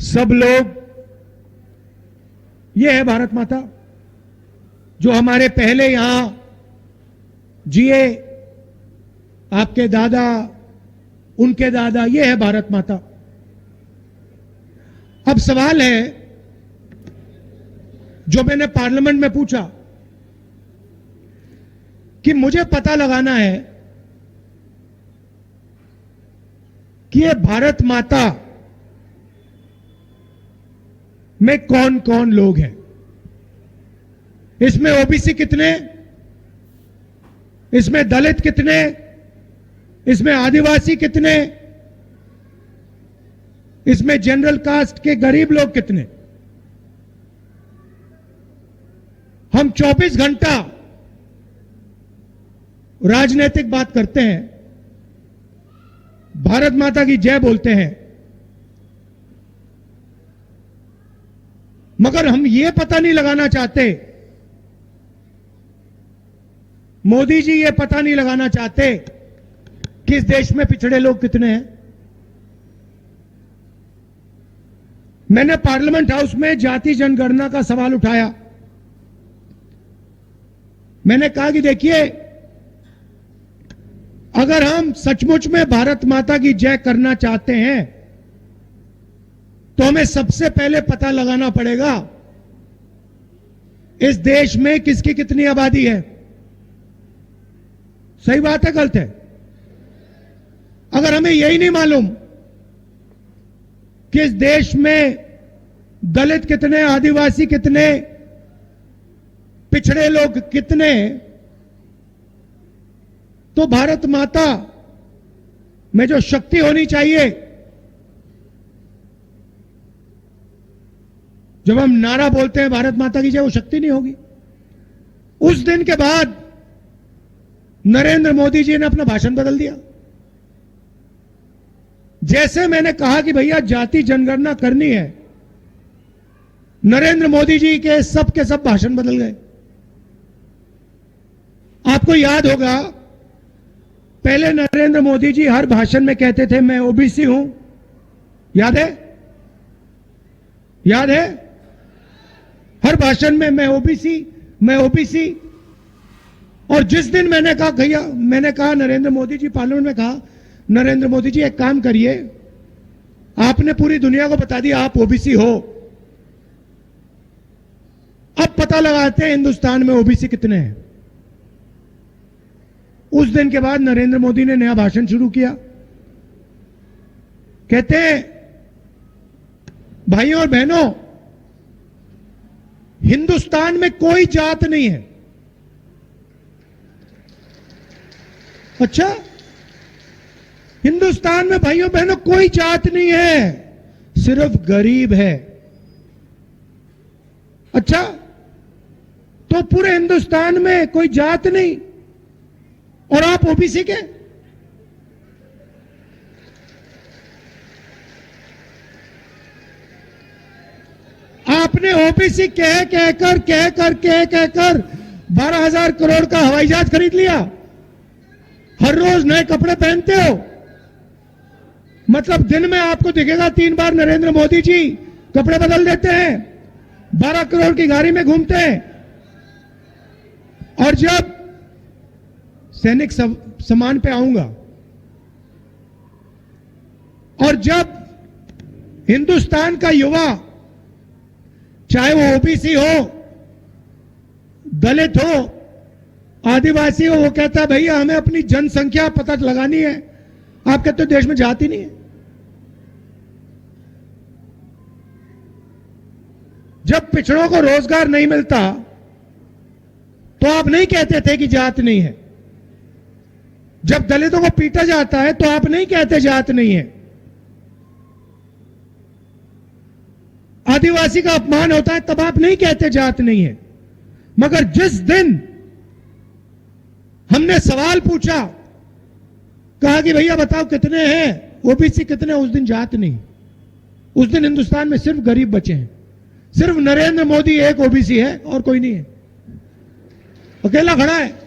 सब लोग, ये है भारत माता जो हमारे पहले यहां जिए, आपके दादा, उनके दादा, ये है भारत माता। अब सवाल है जो मैंने पार्लियामेंट में पूछा कि मुझे पता लगाना है कि ये भारत माता में कौन कौन लोग हैं, इसमें ओबीसी कितने, इसमें दलित कितने, इसमें आदिवासी कितने, इसमें जनरल कास्ट के गरीब लोग कितने। हम 24 घंटा राजनीतिक बात करते हैं, भारत माता की जय बोलते हैं, मगर हम ये पता नहीं लगाना चाहते, मोदी जी ये पता नहीं लगाना चाहते कि इस देश में पिछड़े लोग कितने हैं। मैंने पार्लियामेंट हाउस में जाति जनगणना का सवाल उठाया। मैंने कहा कि देखिए, अगर हम सचमुच में भारत माता की जय करना चाहते हैं तो हमें सबसे पहले पता लगाना पड़ेगा इस देश में किसकी कितनी आबादी है। सही बात है, गलत है? अगर हमें यही नहीं मालूम कि इस देश में दलित कितने, आदिवासी कितने, पिछड़े लोग कितने, तो भारत माता में जो शक्ति होनी चाहिए, जब हम नारा बोलते हैं भारत माता की जय, वो शक्ति नहीं होगी। उस दिन के बाद नरेंद्र मोदी जी ने अपना भाषण बदल दिया। जैसे मैंने कहा कि भैया जाति जनगणना करनी है, नरेंद्र मोदी जी के सब भाषण बदल गए। आपको याद होगा, पहले नरेंद्र मोदी जी हर भाषण में कहते थे मैं ओबीसी हूं, याद है? याद है? हर भाषण में मैं ओबीसी, मैं ओबीसी। और जिस दिन मैंने कहा भैया, मैंने कहा नरेंद्र मोदी जी, पार्लियामेंट में कहा नरेंद्र मोदी जी एक काम करिए, आपने पूरी दुनिया को बता दिया आप ओबीसी हो, अब पता लगाते हैं हिंदुस्तान में ओबीसी कितने हैं। उस दिन के बाद नरेंद्र मोदी ने नया भाषण शुरू किया। कहते हैं भाइयों और बहनों, हिंदुस्तान में कोई जात नहीं है। अच्छा, हिंदुस्तान में भाइयों बहनों कोई जात नहीं है, सिर्फ गरीब है। अच्छा, तो पूरे हिंदुस्तान में कोई जात नहीं और आप ओबीसी के? आपने ओबीसी कह कहकर 12,000 करोड़ का हवाई जहाज खरीद लिया, हर रोज नए कपड़े पहनते हो। मतलब दिन में आपको दिखेगा 3 बार नरेंद्र मोदी जी कपड़े बदल देते हैं, 12 करोड़ की गाड़ी में घूमते हैं। और जब सैनिक सम्मान पे आऊंगा, और जब हिंदुस्तान का युवा, चाहे वो ओबीसी हो, दलित हो, आदिवासी हो, वो कहता है भैया हमें अपनी जनसंख्या पता लगानी है, आप कहते हो देश में जाति नहीं है। जब पिछड़ों को रोजगार नहीं मिलता तो आप नहीं कहते थे कि जात नहीं है। जब दलितों को पीटा जाता है तो आप नहीं कहते जात नहीं है। आदिवासी का अपमान होता है तब आप नहीं कहते जात नहीं है। मगर जिस दिन हमने सवाल पूछा, कहा कि भैया बताओ कितने हैं, ओबीसी कितने, उस दिन जात नहीं। उस दिन हिंदुस्तान में सिर्फ गरीब बचे हैं। सिर्फ नरेंद्र मोदी एक ओबीसी है और कोई नहीं है, अकेला खड़ा है।